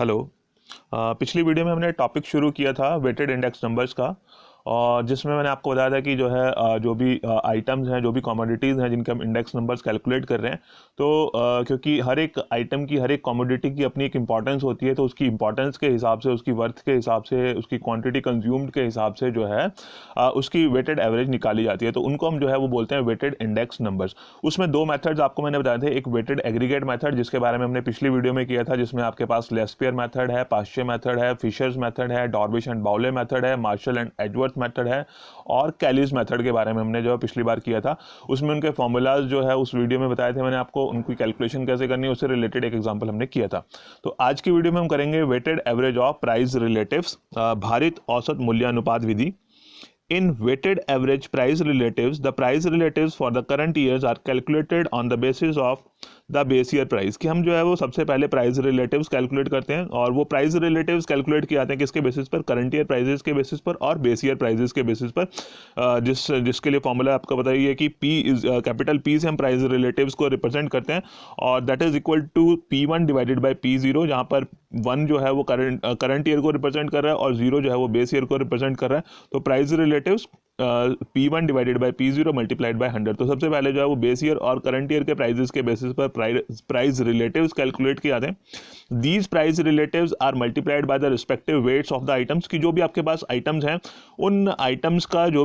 Hello. पिछली video में हमने टॉपिक शुरू किया था वेटेड इंडेक्स नंबर्स का, और जिसमें मैंने आपको बताया था कि जो है जो भी आइटम्स हैं, जो भी कमोडिटीज़ हैं जिनके हम इंडेक्स नंबर्स कैलकुलेट कर रहे हैं, तो क्योंकि हर एक आइटम की, हर एक कमोडिटी की अपनी एक इंपॉर्टेंस होती है, तो उसकी इंपॉर्टेंस के हिसाब से, उसकी वर्थ के हिसाब से, उसकी क्वांटिटी कंज्यूम्ड के हिसाब से जो है उसकी वेटेड एवरेज निकाली जाती है। तो उनको हम जो है वो बोलते हैं वेटेड इंडेक्स नंबर्स। उसमें दो मेथड्स आपको मैंने बताए थे, एक वेटेड एग्रीगेट मेथड जिसके बारे में हमने पिछली वीडियो में किया था, जिसमें आपके पास लेस्पियर मेथड है, पास्चे मेथड है, फिशर्स मेथड है, डॉर्बिश एंड बाउले मेथड है, मार्शल एंड एडवर्थ मेथड है, और कैलिस मेथड के बारे में हमने जो पिछली बार किया था। उसमें उनके फॉर्मूलाज जो है उस वीडियो में बताए थे मैंने आपको, उनकी कैलकुलेशन कैसे करनी है उससे रिलेटेड एक एग्जांपल हमने किया था। तो आज की वीडियो में हम करेंगे weighted average of price relatives, भारित औसत मूल्यानुपात विधि। In weighted average price relatives, the price relatives for the current years are calculated on the basis of the base year price। कि हम जो है वो सबसे पहले प्राइस रिलेटिव्स कैलकुलेट करते हैं, और वो प्राइस रिलेटिव्स कैलकुलेट किए जाते हैं किसके बेसिस पर? करंट ईयर प्राइजेस के बेसिस पर और बेस ईयर प्राइजेस के बेसिस पर। जिसके लिए फॉर्मूला आपको बताइए कि P इज कैपिटल P से हम प्राइस रिलेटिव्स को रिप्रेजेंट करते हैं, और that is equal to P1 divided by P0, जहाँ पर 1 जो है वो करंट ईयर को रिप्रेजेंट कर रहा है और 0 जो है वो बेस ईयर को रिप्रेजेंट कर रहा है। तो price relatives P1 divided by P0 multiplied by 100। तो सबसे पहले जो है वो बेस ईयर और करंट ईयर के प्राइजेस के बेसिस पर प्राइस रिलेटिव्स कैलकुलेट किए जाते हैं। These price relatives are multiplied by the respective weights of the items. की जो भी आपके पास आइटम्स हैं, उन आइटम्स का जो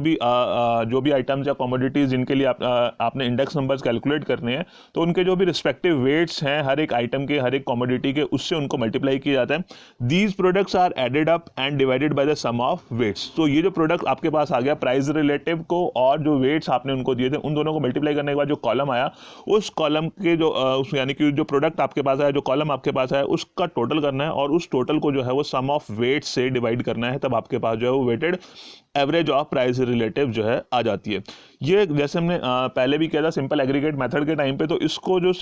भी आइटम्स या कमोडिटीज जिनके लिए आपने इंडेक्स नंबर्स कैलकुलेट करने हैं, तो उनके जो भी रिस्पेक्टिव वेट्स हैं हर एक आइटम के, हर एक कमोडिटी के, उससे उनको मल्टीप्लाई किया जाता है। These products are added up and divided by the sum of weights. तो ये जो प्रोडक्ट आपके पास आ गया, प्राइस रिलेटिव को और जो वेट्स आपने उनको दिए थे, उन दोनों को मल्टीप्लाई करने के बाद जो कॉलम आया, उस कॉलम के जो यानी कि जो प्रोडक्ट आपके पास आया, जो कॉलम आपके पास आया, उसका टोटल करना है, और उस टोटल को जो है वो सम ऑफ वेट्स से डिवाइड करना है। तब आपके पास जो है वो weighted average of price relative जो है आ जाती है। ये जैसे हमने पहले भी किया था सिंपल एग्रीगेट मेथड के टाइम पे, तो इसको जो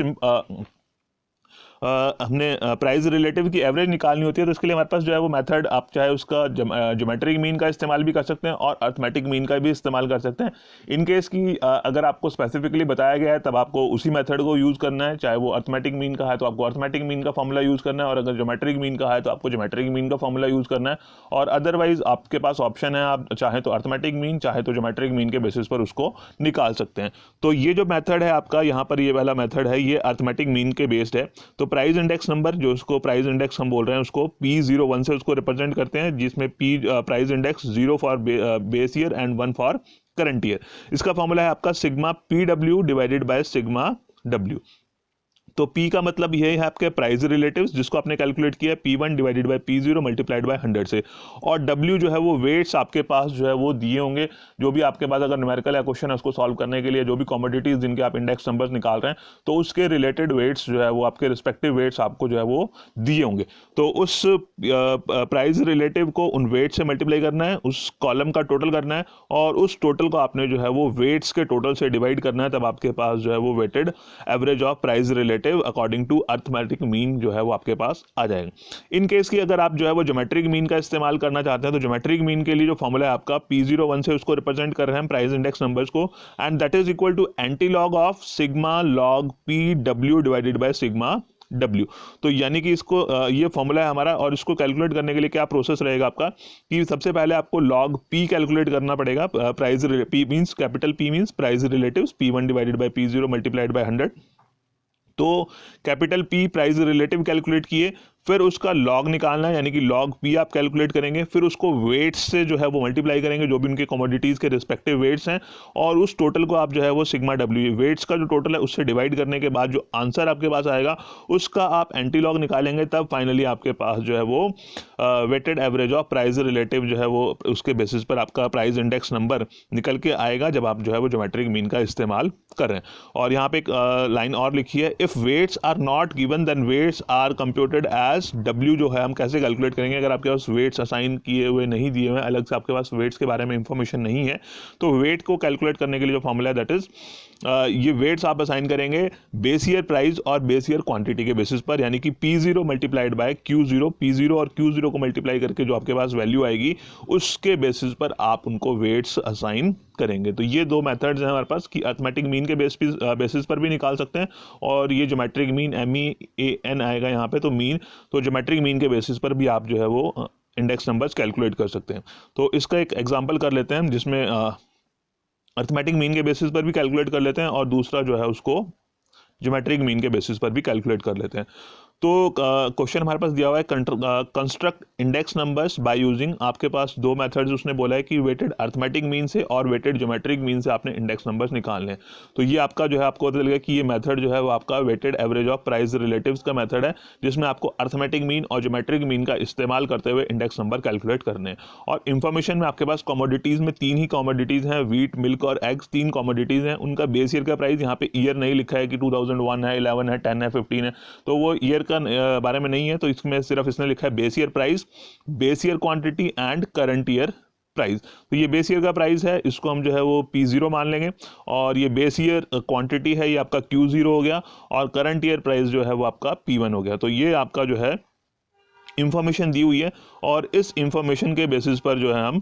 हमने प्राइस रिलेटिव की एवरेज निकालनी होती है, तो इसके लिए हमारे पास जो है वो मेथड, आप चाहे उसका ज्योमेट्रिक मीन का इस्तेमाल भी कर सकते हैं और अर्थमेटिक मीन का भी इस्तेमाल कर सकते हैं। इन केस की अगर आपको स्पेसिफिकली बताया गया है तब आपको उसी मेथड को यूज़ करना है। चाहे वो अर्थमेटिक मीन का है तो आपको अर्थमेटिक मीन का फॉर्मूला यूज़ करना है, और अगर ज्योमेट्रिक मीन का है तो आपको ज्योमेट्रिक मीन का फॉर्मूला यूज़ करना है। और अदरवाइज आपके पास ऑप्शन है, आप चाहे तो अर्थमेटिक मीन, चाहे तो ज्योमेट्रिक मीन के बेसिस पर उसको निकाल सकते हैं। तो ये जो मेथड है आपका यहाँ पर, ये वाला मेथड है, ये अर्थमेटिक मीन के बेस्ड है। तो प्राइस इंडेक्स नंबर, जो उसको प्राइस इंडेक्स हम बोल रहे हैं, उसको P01 से उसको रिप्रेजेंट करते हैं, जिसमें P price index 0 for base year and 1 for current year. इसका फॉर्मूला है आपका sigma PW divided by sigma W। तो P का मतलब ये है आपके प्राइस रिलेटिव्स, जिसको आपने कैलकुलेट किया P1 divided by P0 multiplied by 100 से, और W जो है वो वेट्स आपके पास जो है वो दिए होंगे। जो भी आपके पास अगर न्यूमेरिकल या क्वेश्चन है उसको सॉल्व करने के लिए जो भी कमोडिटीज जिनके आप इंडेक्स नंबर्स निकाल रहे हैं, तो उसके रिलेटेड वेट्स जो है वो आपके रिस्पेक्टिव वेट्स आपको जो है वो दिए होंगे। तो उस प्राइस रिलेटिव को उन वेट से मल्टीप्लाई करना है, उस कॉलम का टोटल करना है, और उस टोटल को आपने जो है वो वेट्स के टोटल से डिवाइड करना है। तब आपके पास जो है वो weighted average of price relative according to arithmetic mean जो है वो आपके पास आ जाएगा। इन केस की अगर आप जो है वो ज्योमेट्रिक मीन का इस्तेमाल करना चाहते हैं, तो ज्योमेट्रिक मीन के लिए जो फॉर्मूला है आपका P01 से उसको रिप्रेजेंट कर रहे हैं प्राइस इंडेक्स नंबर्स को, and that is equal to anti log of sigma log PW divided by sigma W। तो यानी कि इसको ये फॉर्मूला है हमारा, और इसको कैलकुलेट करने के लिए क्या प्रोसेस रहेगा आपका कि सबसे पहले आपको log P कैलकुलेट करना पड़ेगा। Price P means capital P means price relatives, P1 divided by P0 multiplied by 100। तो capital P price relative calculate किए, फिर उसका लॉग निकालना है, यानी कि लॉग P आप कैलकुलेट करेंगे, फिर उसको वेट्स से जो है वो मल्टीप्लाई करेंगे, जो भी उनके कमोडिटीज़ के रिस्पेक्टिव वेट्स हैं, और उस टोटल को आप जो है वो सिग्मा W, वेट्स का जो टोटल है उससे डिवाइड करने के बाद जो आंसर आपके पास आएगा उसका आप एंटी लॉग निकालेंगे। तब फाइनली आपके पास जो है वो weighted average of price relative जो है वो उसके बेसिस पर आपका प्राइस इंडेक्स नंबर निकल के आएगा, जब आप जो है वो ज्योमेट्रिक मीन का इस्तेमाल कर रहे हैं। और यहाँ पे एक लाइन और लिखी है, if weights are not given then weights are computed as W। जो है हम कैसे कैलकुलेट करेंगे, अगर आपके पास वेट्स असाइन किए हुए नहीं दिए हुए, अलग से आपके पास वेट्स के बारे में इंफॉर्मेशन नहीं है, तो वेट को कैलकुलेट करने के लिए जो फॉर्मूला है दैट इज ये वेट्स आप असाइन करेंगे बेस ईयर प्राइस और बेस ईयर क्वांटिटी के बेसिस पर, यानी कि P0 multiplied bye Q0, P0 और Q0 को मल्टीप्लाई करके जो आपके पास वैल्यू आएगी उसके बेसिस पर आप उनको वेट्स असाइन करेंगे। तो ये दो मेथड्स हैं हमारे पास कि अर्थमेटिक मीन के बेसिस पर भी निकाल सकते हैं, और ये ज्योमेट्रिक मीन MEAN आएगा यहाँ पे, तो मीन, तो ज्योमेट्रिक मीन के बेसिस पर भी आप जो है वो इंडेक्स नंबर्स कैलकुलेट कर सकते हैं। तो इसका एक एग्जांपल कर लेते हैं जिसमें अर्थमेटिक मीन के बेसिस पर भी कैलकुलेट कर लेते हैं और दूसरा जो है उसको ज्योमेट्रिक मीन के बेसिस पर भी कैलकुलेट कर लेते हैं। तो क्वेश्चन हमारे पास दिया हुआ है construct index numbers by using, आपके पास दो मेथड्स उसने बोला है कि वेटेड अर्थमेटिक मीन से और वेटेड ज्योमेट्रिक मीन से आपने इंडेक्स नंबर्स निकालने हैं। तो ये आपका जो है आपको पता चलेगा कि ये मेथड जो है वो आपका weighted average of price relatives का मेथड है, जिसमें आपको अर्थमेटिक मीन और ज्योमेट्रिक मीन का इस्तेमाल करते हुए इंडेक्स नंबर कैलकुलेट करने हैं। और इन्फॉर्मेशन में आपके पास कमोडिटीज़ में तीन ही कमोडिटीज़ हैं, वीट, मिल्क और एग्स, तीन कमोडिटीज़ हैं। उनका बेस ईयर का प्राइस यहाँ पे ईयर नहीं लिखा है कि 2001 है, 11 है, 10 है, 15 है, तो वो ईयर का बारे में नहीं है। तो इसमें सिर्फ इसने लिखा है base year price, base year quantity and current year price. तो ये बेस ईयर का प्राइस है, इसको हम जो है वो P0 मान लेंगे, और ये बेस ईयर क्वांटिटी है ये आपका Q0 हो गया, और करंट ईयर प्राइस जो है वो आपका P1 हो गया। तो ये आपका जो है इंफॉर्मेशन दी हुई है, और इस इंफॉर्मेशन के बेसिस पर जो है हम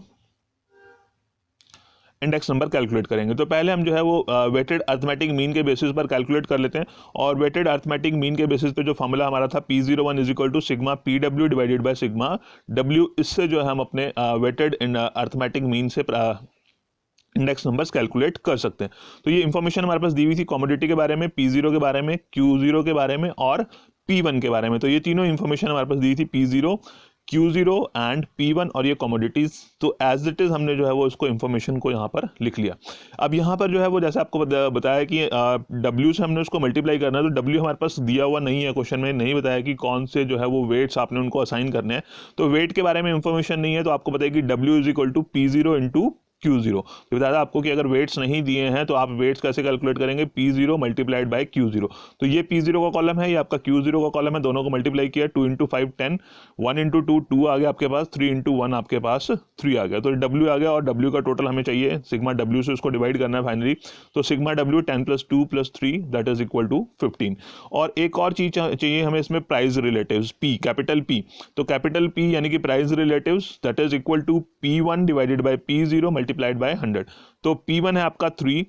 इंडेक्स नंबर कैलकुलेट करेंगे। तो पहले हम जो है वो वेटेड अर्थमेटिक मीन के बेसिस पर कैलकुलेट कर लेते हैं, और वेटेड अर्थमेटिक मीन के बेसिस पे जो फॉर्मूला हमारा था P01 is equal to sigma PW divided by sigma W, इससे जो है हम अपने वेटेड अर्थमेटिक मीन से इंडेक्स नंबर्स कैलकुलेट कर सकते हैं। तो ये इंफॉर्मेशन हमारे पास दी हुई थी कमोडिटी के बारे में, P0 के बारे में, Q0 के बारे में और P1 के बारे में। तो ये तीनों इंफॉर्मेशन हमारे पास दी थी, P0, Q0 एंड P1, और ये कमोडिटीज। तो एज इट इज हमने जो है वो इसको इंफॉर्मेशन को यहाँ पर लिख लिया। अब यहाँ पर जो है वो जैसे आपको बताया कि W से हमने उसको मल्टीप्लाई करना है, तो W हमारे पास दिया हुआ नहीं है, क्वेश्चन में नहीं बताया कि कौन से जो है वो वेट्स आपने उनको असाइन करने हैं। तो वेट के बारे में इंफॉर्मेशन नहीं है, तो आपको बताया कि W is equal to P0 into Q0। तो बताया आपको कि अगर वेट्स नहीं दिए हैं तो आप वेट्स कैसे कैलकुलेट करेंगे, P0 मल्टीप्लाइड बाय Q0। तो ये P0 का कॉलम है, ये आपका Q0 का कॉलम है, दोनों को मल्टीप्लाई किया, 2 इंटू 5 10, 1 इंटू 2 2 आ गया आपके पास, 3 इंटू 1 आपके पास 3 आ गया। तो W आ गया, और W का टोटल हमें चाहिए, सिग्मा W से उसको डिवाइड करना है फाइनली। तो sigma W 10 + 2 + 3 that is equal to 15। और एक और चीज चाहिए हमें इसमें, price relatives P, capital P। तो कैपिटल P यानी कि price relatives that is equal to P1 divided by P0 multiplied by 100। तो P1 है आपका 3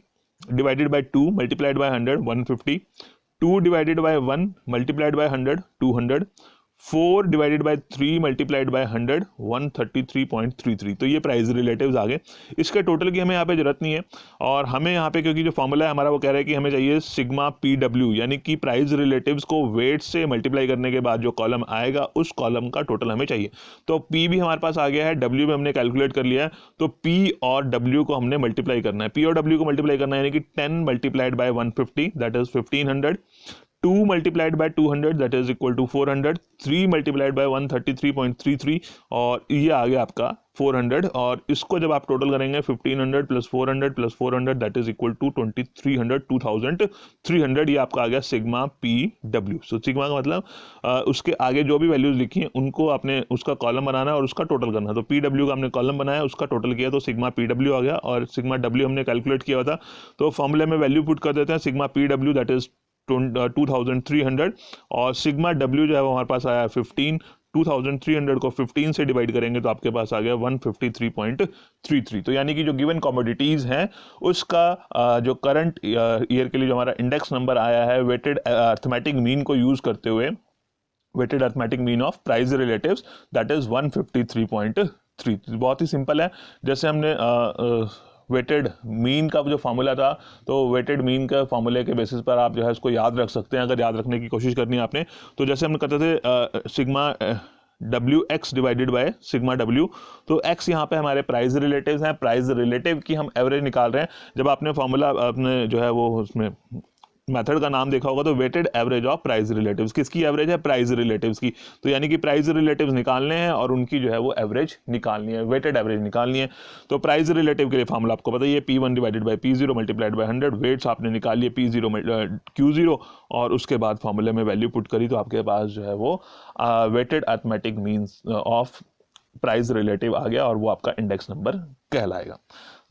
divided by 2 multiplied by 100 150, 2 divided by 1 multiplied by 100 200, 4 divided by 3 multiplied by 100 133.33। तो ये price relatives आ गए। इसके टोटल की हमें यहाँ पे जरूरत नहीं है, और हमें यहाँ पे क्योंकि जो फॉर्मूला है हमारा वो कह रहा है कि हमें चाहिए सिग्मा PW, यानी कि प्राइस रिलेटिव्स को वेट से मल्टीप्लाई करने के बाद जो कॉलम आएगा उस कॉलम का टोटल हमें चाहिए। तो P भी हमारे पास आ गया है, W भी हमने कैलकुलेट कर लिया है। तो P और W को हमने मल्टीप्लाई करना है, P और W को मल्टीप्लाई करना है, यानी कि 10 multiplied bye 150 that is 1500, 2 multiplied by 200 that is equal to 400, 3 multiplied by 133.33 और ये आ गया आपका 400। और इसको जब आप टोटल करेंगे 1500 plus 400 that is equal to 2300 ये आपका आ गया सिग्मा PW। सो सिग्मा का मतलब उसके आगे जो भी वैल्यूज लिखी हैं उनको आपने उसका कॉलम बनाना है और उसका टोटल करना है। तो PW का हमने कॉलम बनाया, उसका टोटल किया, तो सिग्मा PW आ गया, और सिग्मा W हमने कैलकुलेट किया हुआ था। तो फॉर्मूले में वैल्यू पुट कर देते हैं, सिग्मा PW दैट इज 2300, और सिग्मा W जो है वो हमारे पास आया 15, 2300 को 15 से डिवाइड करेंगे तो आपके पास आ गया 153.33। तो यानी कि जो गिवन कमोडिटीज हैं उसका जो करंट ईयर के लिए जो हमारा इंडेक्स नंबर आया है वेटेड अर्थमेटिक मीन को यूज करते हुए, weighted arithmetic mean of price relatives that is 153.3। बहुत ही सिंपल है। जैसे हमने वेटेड मीन का जो फार्मूला था, तो वेटेड मीन का फार्मूले के बेसिस पर आप जो है इसको याद रख सकते हैं, अगर याद रखने की कोशिश करनी है आपने। तो जैसे हम करते थे sigma WX divided by sigma W, तो X यहाँ पे हमारे प्राइस रिलेटिव्स हैं, प्राइस रिलेटिव की हम एवरेज निकाल रहे हैं। जब आपने फार्मूला आपने जो है वो उसमें मेथड का नाम देखा होगा, तो weighted average of price relatives, किसकी एवरेज है, प्राइस रिलेटिव्स की। तो यानी कि प्राइस रिलेटिव्स निकालने हैं और उनकी जो है वो एवरेज निकालनी है, वेटेड एवरेज निकालनी है। तो प्राइस रिलेटिव के लिए फार्मूला आपको पता ही है, P1 divided by P0 multiplied by 100, weights आपने निकाल लिए P0 Q0, और उसके बाद फार्मूले में वैल्यू पुट करी तो आपके पास जो है वो weighted arithmetic means of price relative आ गया और वो आपका इंडेक्स नंबर कहलाएगा।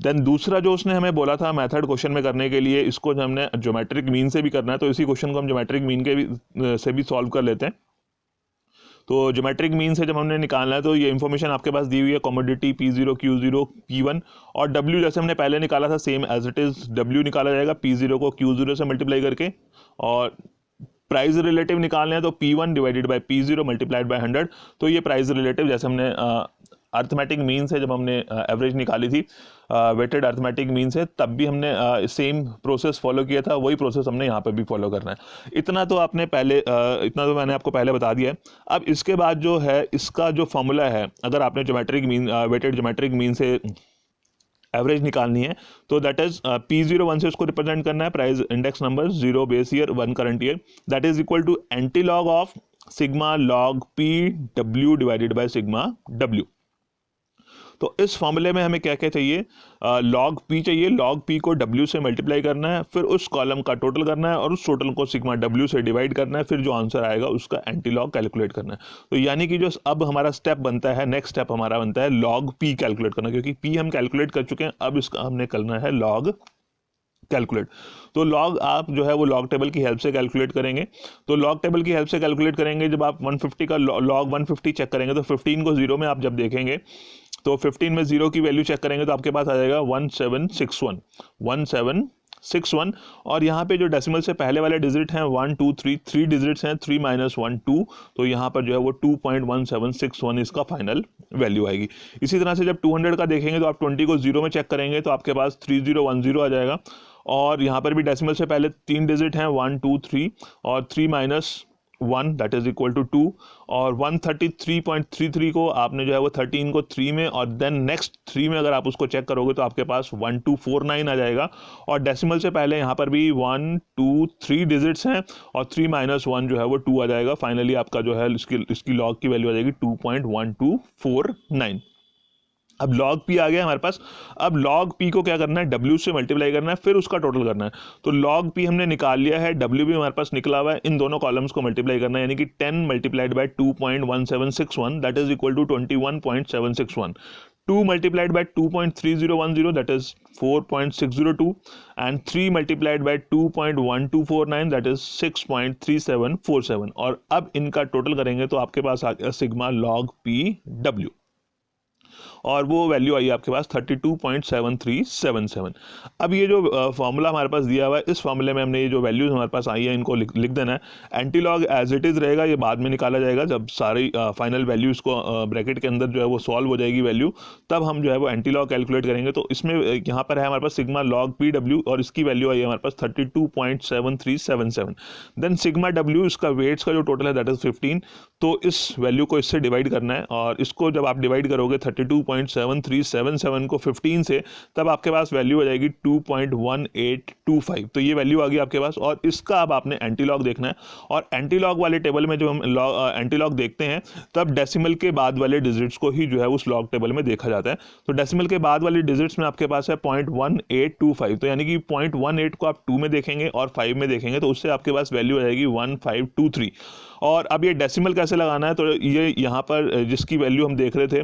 देन दूसरा जो उसने हमें बोला था मेथड क्वेश्चन में करने के लिए, इसको हमने ज्योमेट्रिक मीन से भी करना है, तो इसी क्वेश्चन को हम ज्योमेट्रिक मीन के भी से भी सॉल्व कर लेते हैं। तो ज्योमेट्रिक मीन से जब हमने निकालना है तो ये इन्फॉर्मेशन आपके पास दी हुई है, कमोडिटी P0 Q0 P1 और W जैसे हमने पहले निकाला था same as it is W निकाला जाएगा P0 को Q0 से मल्टीप्लाई करके, और प्राइस रिलेटिव निकालना है तो P1 divided by P0 multiplied by 100। तो ये प्राइस रिलेटिव जैसे हमने अर्थमेटिक मीन से जब हमने एवरेज निकाली थी वेटेड अर्थमेटिक मीन से, तब भी हमने सेम प्रोसेस फॉलो किया था, वही प्रोसेस हमने यहाँ पे भी फॉलो करना है। इतना तो आपने पहले इतना तो मैंने आपको पहले बता दिया है। अब इसके बाद जो है इसका जो फॉर्मूला है, अगर आपने geometric mean weighted geometric mean से एवरेज निकालनी है तो दैट इज P0 1 से उसको रिप्रेजेंट करना है, price index number 0 base year 1 current year, that is equal to anti log of sigma log P W divided by sigma W। तो इस फॉर्मूले में हमें क्या क्या चाहिए, लॉग P चाहिए, लॉग P को W से मल्टीप्लाई करना है, फिर उस कॉलम का टोटल करना है और उस टोटल को सिग्मा W से डिवाइड करना है, फिर जो आंसर आएगा उसका एंटी लॉग कैलकुलेट करना है। तो यानी कि जो अब हमारा स्टेप बनता है, नेक्स्ट स्टेप हमारा बनता है लॉग P कैलकुलेट करना, क्योंकि P हम कैलकुलेट कर चुके हैं, अब इसका हमने करना है लॉग कैलकुलेट। तो लॉग आप जो है वो लॉग टेबल की हेल्प से कैलकुलेट करेंगे। तो लॉग टेबल की हेल्प से कैलकुलेट करेंगे, जब आप 150 का लॉग 150 चेक करेंगे तो 15 को 0 में आप जब देखेंगे तो 15 में 0 की वैल्यू चेक करेंगे तो आपके पास आ जाएगा 1761 और यहाँ पे जो डेसिमल से पहले वाले डिजिट हैं 1 2 3 3 डिजिट्स हैं, 3 - 1 2, तो यहाँ पर जो है वो 2.1761 इसका फाइनल वैल्यू आएगी। इसी तरह से जब 200 का देखेंगे तो आप 20 को 0 में चेक करेंगे तो आपके पास 3010 आ जाएगा, और यहाँ पर भी डेसिमल से पहले 3 डिजिट हैं 1 2 3 और 3 - 1 दैट इज इक्वल टू 2, और 133.33 को आपने जो है वो 13 को 3 में और देन नेक्स्ट 3 में अगर आप उसको चेक करोगे तो आपके पास 1249 आ जाएगा, और डेसिमल से पहले यहाँ पर भी 1 2 3 डिजिट्स हैं और 3 - 1 जो है वो 2 आ जाएगा। फाइनली आपका जो है इसकी लॉग की वैल्यू आ जाएगी 2.1249। अब log P आ गया हमारे पास। अब log P को क्या करना है, W से मल्टीप्लाई करना है, फिर उसका टोटल करना है। तो log P हमने निकाल लिया है, W भी हमारे पास निकला हुआ है, इन दोनों कॉलम्स को मल्टीप्लाई करना है, यानी कि 10 multiplied by 2.1761 that is equal to 21.761, 2 multiplied by 2.3010 that is 4.602 and 3 multiplied by 2.1249 that is 6.3747, और अब इनका टोटल करेंगे तो आपके पास आ गया सिग्मा log P W, और वो वैल्यू आई आपके पास 32.7377। अब ये जो फॉर्मूला हमारे पास दिया हुआ है, इस फॉर्मूले में हमने ये जो वैल्यूज हमारे पास आई है इनको लिख देना है। Anti log as it is रहेगा, ये बाद में निकाला जाएगा जब सारी फाइनल वैल्यूज़ को ब्रैकेट के अंदर जो है वो सॉल्व हो जाएगी वैल्यू, तब हम जो है वो एंटी लॉग कैलकुलेट करेंगे। तो इसमें यहाँ पर है हमारे पास सिग्मा लॉग PW और इसकी वैल्यू आई है हमारे पास 32.7377। देन सिग्मा W इसका वेट्स का जो टोटल है दैट इज 15, तो इस वैल्यू को इससे डिवाइड करना है, और इसको जब आप डिवाइड करोगे 32.7377 को 15 से, तब आपके पास वैल्यू आ जाएगी 2.1825। तो ये वैल्यू आ गई आपके पास, और इसका अब आपने एंटी लॉग देखना है। और एंटी लॉग वाले टेबल में जब हम एंटी लॉग देखते हैं तब डेसिमल के बाद वाले डिजिट्स को ही जो है उस लॉग टेबल में देखा जाता है। तो डेसिमल के बाद वाले डिजिट्स में आपके पास है 0.1825, तो यानी कि 0.18 को आप 2 में देखेंगे और 5 में देखेंगे तो उससे आपके पास वैल्यू आ जाएगी 1523। और अब ये डेसिमल कैसे लगाना है, तो ये यहाँ पर जिसकी वैल्यू हम देख रहे थे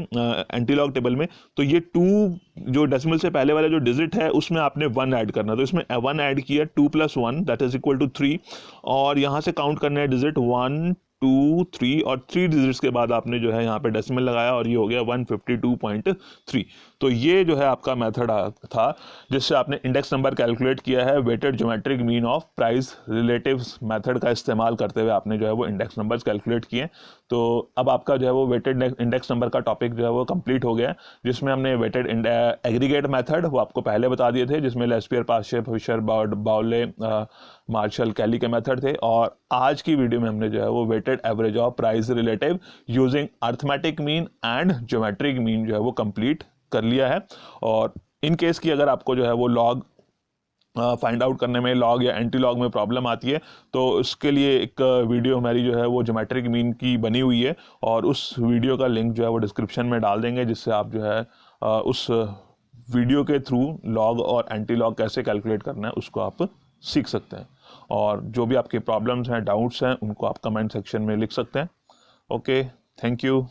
एंटी लॉग टेबल में, तो ये 2 जो डेसिमल से पहले वाला जो डिजिट है उसमें आपने 1 ऐड करना, तो इसमें 1 ऐड किया, 2 + 1 दैट इज इक्वल टू 3, और यहाँ से काउंट करना है डिजिट 1 2 3 और 3 डिजिट्स के बाद आपने जो है यहाँ पे डेसिमल लगाया और ये हो गया 152.3। तो ये जो है आपका मेथड था जिससे आपने इंडेक्स नंबर कैलकुलेट किया है। Weighted geometric mean of price relatives method का इस्तेमाल करते हुए आपने जो है वो इंडेक्स नंबर्स कैलकुलेट किए। तो अब आपका जो है वो वेटेड इंडेक्स नंबर का टॉपिक जो है वो कंप्लीट हो गया, जिसमें हमने वेटेड एग्रीगेट मेथड वो आपको पहले बता दिए थे, जिसमें लेस्पियर, पास्चर, फिशर, बाउले, मार्शल, कैली के मेथड थे। और आज की वीडियो में हमने जो है वो weighted average of price relative using arithmetic mean and geometric mean जो है वो कंप्लीट कर लिया है। और इन केस की अगर आपको जो है वो लॉग फाइंड आउट करने में, लॉग या एंटी लॉग में प्रॉब्लम आती है, तो उसके लिए एक वीडियो हमारी जो है वो ज्योमेट्रिक मीन की बनी हुई है, और उस वीडियो का लिंक जो है वो डिस्क्रिप्शन में डाल देंगे, जिससे आप जो है उस वीडियो के थ्रू लॉग और एंटी लॉग कैसे कैलकुलेट करना है उसको आप सीख सकते हैं। और जो भी आपके प्रॉब्लम्स हैं, डाउट्स हैं, उनको आप कमेंट सेक्शन में लिख सकते हैं। Okay, thank you.